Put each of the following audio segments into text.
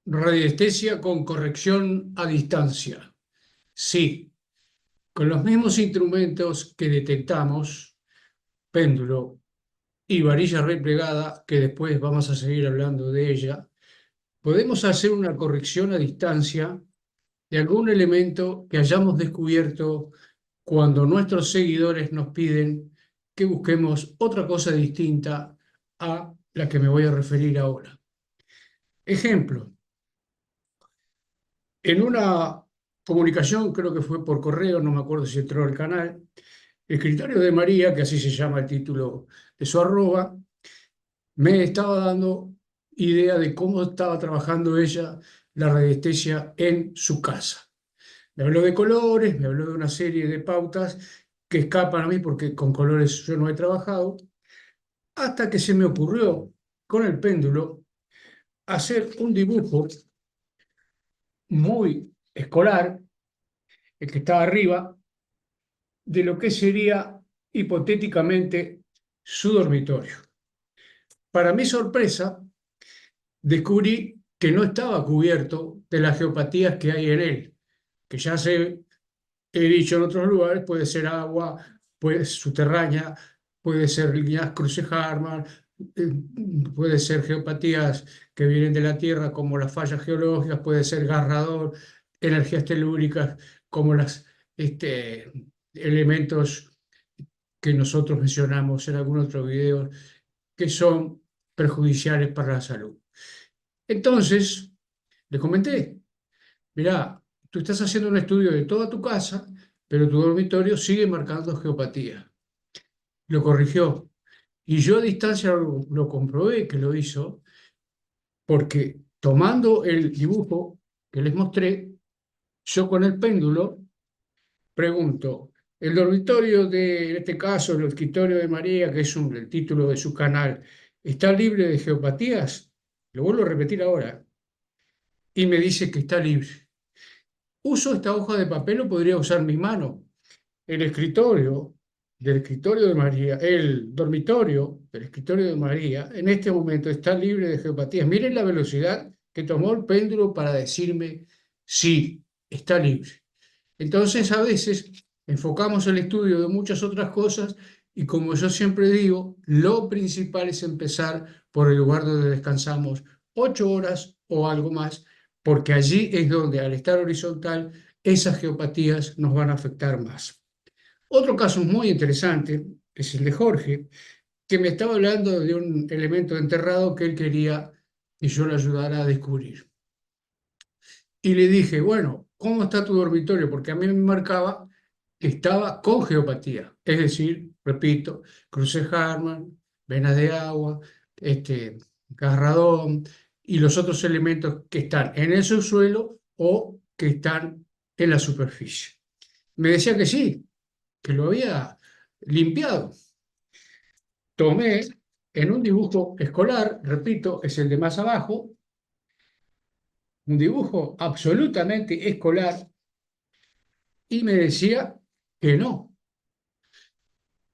Radiestesia con corrección a distancia. Sí, con los mismos instrumentos que detectamos, péndulo y varilla replegada, que después vamos a seguir hablando de ella, podemos hacer una corrección a distancia de algún elemento que hayamos descubierto cuando nuestros seguidores nos piden que busquemos otra cosa distinta a la que me voy a referir ahora. Ejemplo. En una comunicación, creo que fue por correo, no me acuerdo si entró al canal, el escritorio de María, que así se llama el título de su arroba, me estaba dando idea de cómo estaba trabajando ella la radiestesia en su casa. Me habló de colores, me habló de una serie de pautas que escapan a mí porque con colores yo no he trabajado, hasta que se me ocurrió con el péndulo hacer un dibujo muy escolar, el que estaba arriba, de lo que sería hipotéticamente su dormitorio. Para mi sorpresa, descubrí que no estaba cubierto de las geopatías que hay en él, que ya se he dicho en otros lugares, puede ser agua, puede ser subterránea, puede ser líneas Cruce-Harman, eh, puede ser geopatías que vienen de la Tierra como las fallas geológicas, puede ser garrador, energías telúricas como los elementos que nosotros mencionamos en algún otro video, que son perjudiciales para la salud. Entonces, le comenté, mirá, tú estás haciendo un estudio de toda tu casa, pero tu dormitorio sigue marcando geopatía. Lo corrigió. Y yo a distancia lo comprobé que lo hizo, porque tomando el dibujo que les mostré, yo con el péndulo pregunto, el dormitorio de, en este caso, el escritorio de María, que es el título de su canal, ¿está libre de geopatías? Lo vuelvo a repetir ahora. Y me dice que está libre. ¿Uso esta hoja de papel o podría usar mi mano? El escritorio del escritorio de María, el dormitorio del escritorio de María, en este momento está libre de geopatías. Miren la velocidad que tomó el péndulo para decirme sí, está libre. Entonces, a veces enfocamos el estudio de muchas otras cosas y, como yo siempre digo, lo principal es empezar por el lugar donde descansamos 8 horas o algo más, porque allí es donde, al estar horizontal, esas geopatías nos van a afectar más. Otro caso muy interesante es el de Jorge, que me estaba hablando de un elemento enterrado que él quería que yo le ayudara a descubrir. Y le dije, bueno, ¿cómo está tu dormitorio? Porque a mí me marcaba que estaba con geopatía, es decir, repito, Cruce-Harman, venas de agua, garradón y los otros elementos que están en el subsuelo o que están en la superficie. Me decía que sí, que lo había limpiado. Tomé en un dibujo escolar, repito, es el de más abajo, un dibujo absolutamente escolar, y me decía que no.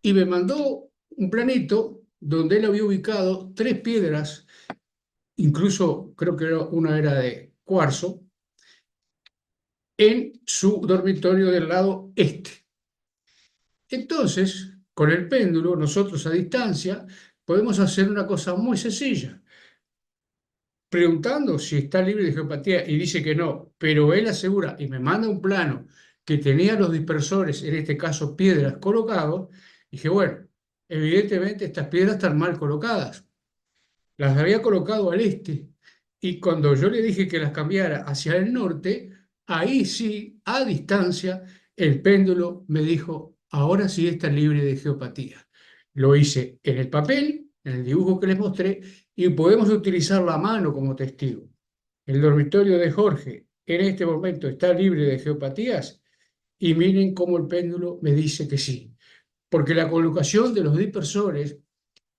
Y me mandó un planito donde él había ubicado 3 piedras, incluso creo que una era de cuarzo, en su dormitorio del lado este. Entonces, con el péndulo, nosotros a distancia podemos hacer una cosa muy sencilla. Preguntando si está libre de geopatía y dice que no, pero él asegura y me manda un plano que tenía los dispersores, en este caso piedras, colocados, dije, bueno, evidentemente estas piedras están mal colocadas. Las había colocado al este y cuando yo le dije que las cambiara hacia el norte, ahí sí, a distancia, el péndulo me dijo, ahora sí está libre de geopatía. Lo hice en el papel, en el dibujo que les mostré, y podemos utilizar la mano como testigo. El dormitorio de Jorge en este momento está libre de geopatías y miren cómo el péndulo me dice que sí, porque la colocación de los dispersores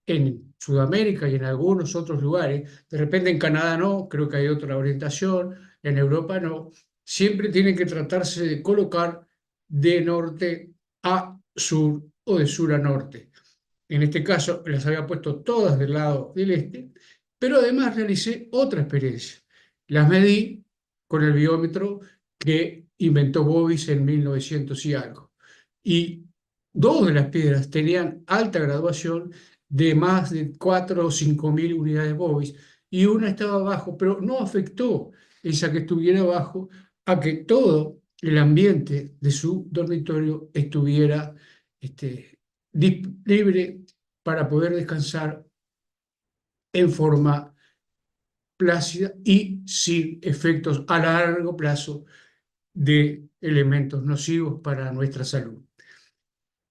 en Sudamérica y en algunos otros lugares, de repente en Canadá no, creo que hay otra orientación, en Europa no, siempre tiene que tratarse de colocar de norte a sur o de sur a norte. En este caso las había puesto todas del lado del este, pero además realicé otra experiencia. Las medí con el biómetro que inventó Bovis en 1900 y algo. Y dos de las piedras tenían alta graduación de más de 4 o 5 mil unidades Bovis y una estaba abajo, pero no afectó esa que estuviera abajo a que todo el ambiente de su dormitorio estuviera libre para poder descansar en forma plácida y sin efectos a largo plazo de elementos nocivos para nuestra salud.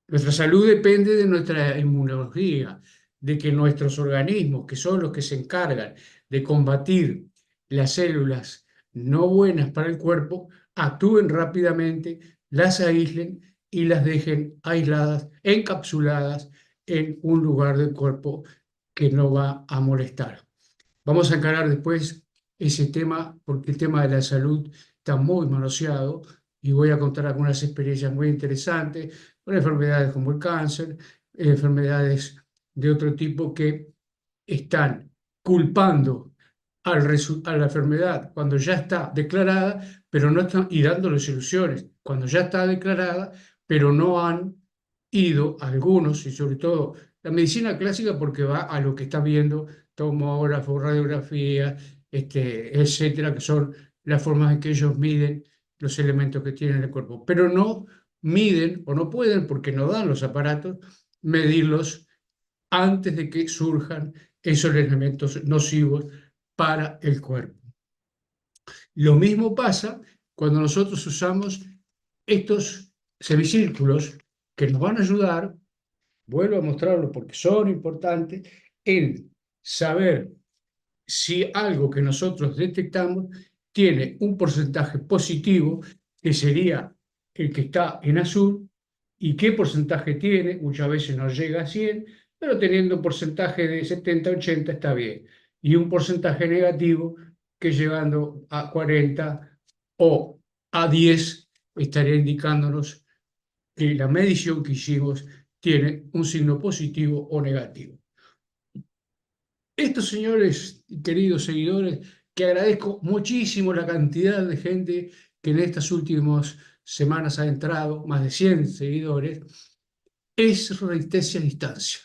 Nuestra salud depende de nuestra inmunología, de que nuestros organismos, que son los que se encargan de combatir las células no buenas para el cuerpo, actúen rápidamente, las aíslen y las dejen aisladas, encapsuladas en un lugar del cuerpo que no va a molestar. Vamos a encarar después ese tema porque el tema de la salud está muy manoseado y voy a contar algunas experiencias muy interesantes con enfermedades como el cáncer, enfermedades de otro tipo que están culpando a la enfermedad cuando ya está declarada, pero no están y dándole soluciones cuando ya está declarada, pero no han ido algunos, y sobre todo la medicina clásica, porque va a lo que está viendo tomógrafo, radiografía, etcétera, que son las formas en que ellos miden los elementos que tienen en el cuerpo, pero no miden o no pueden, porque no dan los aparatos, medirlos antes de que surjan esos elementos nocivos para el cuerpo. Lo mismo pasa cuando nosotros usamos estos semicírculos que nos van a ayudar, vuelvo a mostrarlo porque son importantes, en saber si algo que nosotros detectamos tiene un porcentaje positivo, que sería el que está en azul, y qué porcentaje tiene, muchas veces no llega a 100, pero teniendo un porcentaje de 70-80 está bien, y un porcentaje negativo que llegando a 40 o a 10 estaría indicándonos que la medición que hicimos tiene un signo positivo o negativo. Estos señores, queridos seguidores, que agradezco muchísimo la cantidad de gente que en estas últimas semanas ha entrado, más de 100 seguidores, es resistencia a distancia.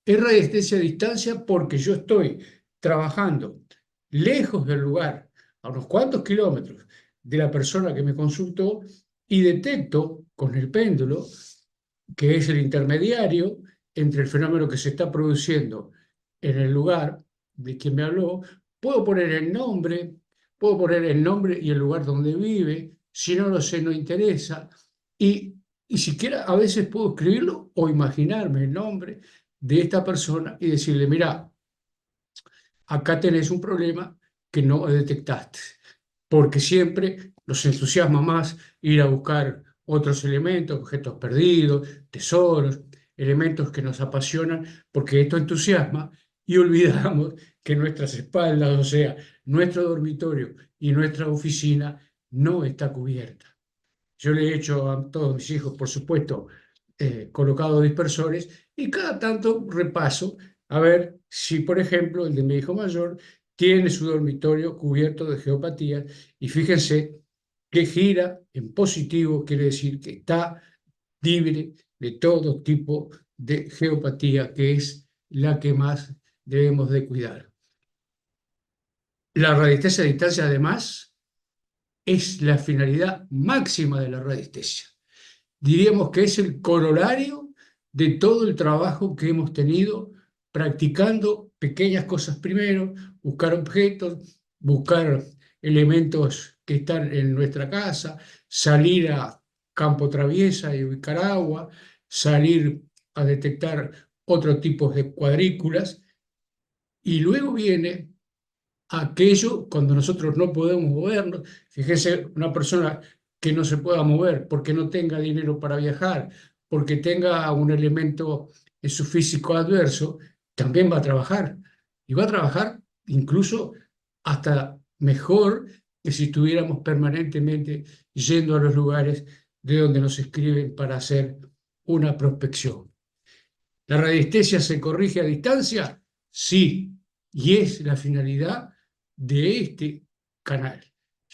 Es resistencia a distancia porque yo estoy trabajando lejos del lugar, a unos cuantos kilómetros de la persona que me consultó, y detecto con el péndulo, que es el intermediario entre el fenómeno que se está produciendo en el lugar de quien me habló, puedo poner el nombre y el lugar donde vive, si no lo sé, no interesa, y siquiera a veces puedo escribirlo o imaginarme el nombre de esta persona y decirle, mira, acá tenés un problema que no detectaste, porque siempre nos entusiasma más ir a buscar otros elementos, objetos perdidos, tesoros, elementos que nos apasionan, porque esto entusiasma y olvidamos que nuestras espaldas, o sea, nuestro dormitorio y nuestra oficina no está cubierta. Yo le he hecho a todos mis hijos, por supuesto, colocado dispersores y cada tanto repaso a ver si, por ejemplo, el de mi hijo mayor tiene su dormitorio cubierto de geopatía y fíjense que gira en positivo, quiere decir que está libre de todo tipo de geopatía, que es la que más debemos de cuidar. La radiestesia a distancia, además, es la finalidad máxima de la radiestesia. Diríamos que es el corolario de todo el trabajo que hemos tenido practicando pequeñas cosas primero, buscar objetos, buscar elementos que están en nuestra casa, salir a campo traviesa y ubicar agua, salir a detectar otros tipos de cuadrículas, y luego viene aquello cuando nosotros no podemos movernos. Fíjese, una persona que no se pueda mover porque no tenga dinero para viajar, porque tenga un elemento en su físico adverso, también va a trabajar. Y va a trabajar incluso hasta mejor que si estuviéramos permanentemente yendo a los lugares de donde nos escriben para hacer una prospección. ¿La radiestesia se corrige a distancia? Sí, y es la finalidad de este canal.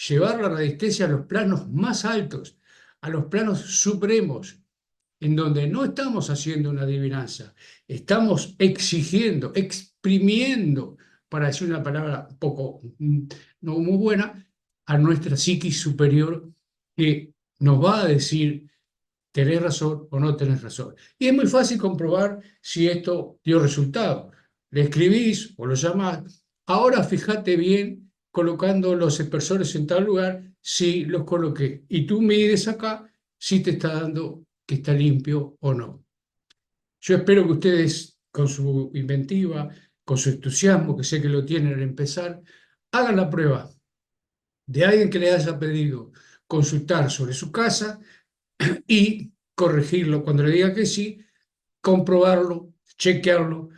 Llevar la radiestesia a los planos más altos, a los planos supremos, en donde no estamos haciendo una adivinanza, estamos exigiendo, exprimiendo, para decir una palabra poco, no muy buena, a nuestra psiquis superior que nos va a decir tenés razón o no tenés razón. Y es muy fácil comprobar si esto dio resultado. Le escribís o lo llamás, ahora fíjate bien colocando los expresores en tal lugar, si los coloqué. Y tú mides acá si te está dando que está limpio o no. Yo espero que ustedes, con su inventiva, con su entusiasmo, que sé que lo tienen al empezar, hagan la prueba de alguien que les haya pedido consultar sobre su casa y corregirlo cuando le diga que sí, comprobarlo, chequearlo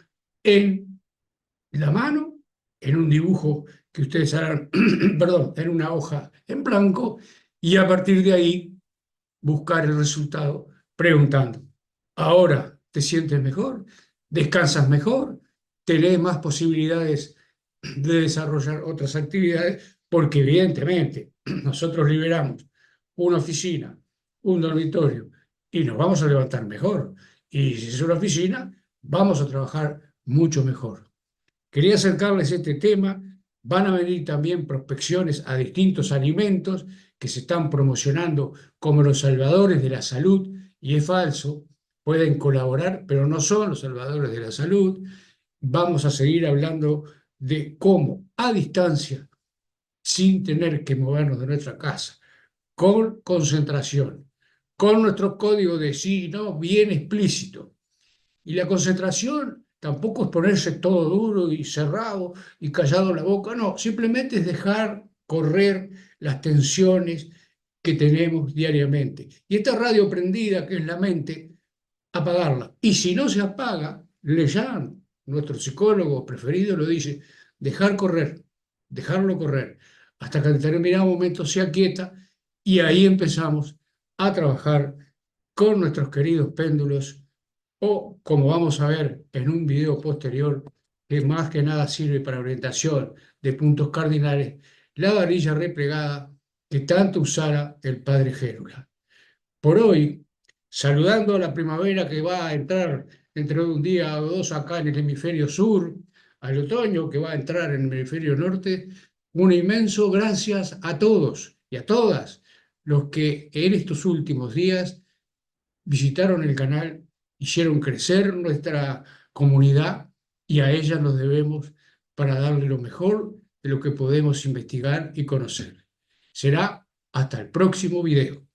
en la mano, en un dibujo que ustedes harán, perdón, en una hoja en blanco, y a partir de ahí buscar el resultado preguntando, ¿ahora te sientes mejor? ¿Descansas mejor? ¿Tenés más posibilidades de desarrollar otras actividades? Porque evidentemente nosotros liberamos una oficina, un dormitorio, y nos vamos a levantar mejor. Y si es una oficina, vamos a trabajar mucho mejor. Quería acercarles este tema. Van a venir también prospecciones a distintos alimentos que se están promocionando como los salvadores de la salud, y es falso. Pueden colaborar, pero no son los salvadores de la salud. Vamos a seguir hablando de cómo, a distancia, sin tener que movernos de nuestra casa, con concentración, con nuestro código de sí y no bien explícito. Y la concentración tampoco es ponerse todo duro y cerrado y callado la boca, no, simplemente es dejar correr las tensiones que tenemos diariamente. Y esta radio prendida, que es la mente, apagarla. Y si no se apaga, le llaman, nuestro psicólogo preferido lo dice, dejar correr, dejarlo correr, hasta que en determinado momento se aquieta y ahí empezamos a trabajar con nuestros queridos péndulos o, como vamos a ver en un video posterior, que más que nada sirve para orientación de puntos cardinales, la varilla replegada que tanto usara el padre Gérula. Por hoy, saludando a la primavera que va a entrar dentro de un día o dos acá en el hemisferio sur, al otoño que va a entrar en el hemisferio norte, un inmenso gracias a todos y a todas los que en estos últimos días visitaron el canal, hicieron crecer nuestra comunidad, y a ella nos debemos para darle lo mejor de lo que podemos investigar y conocer. Será hasta el próximo video.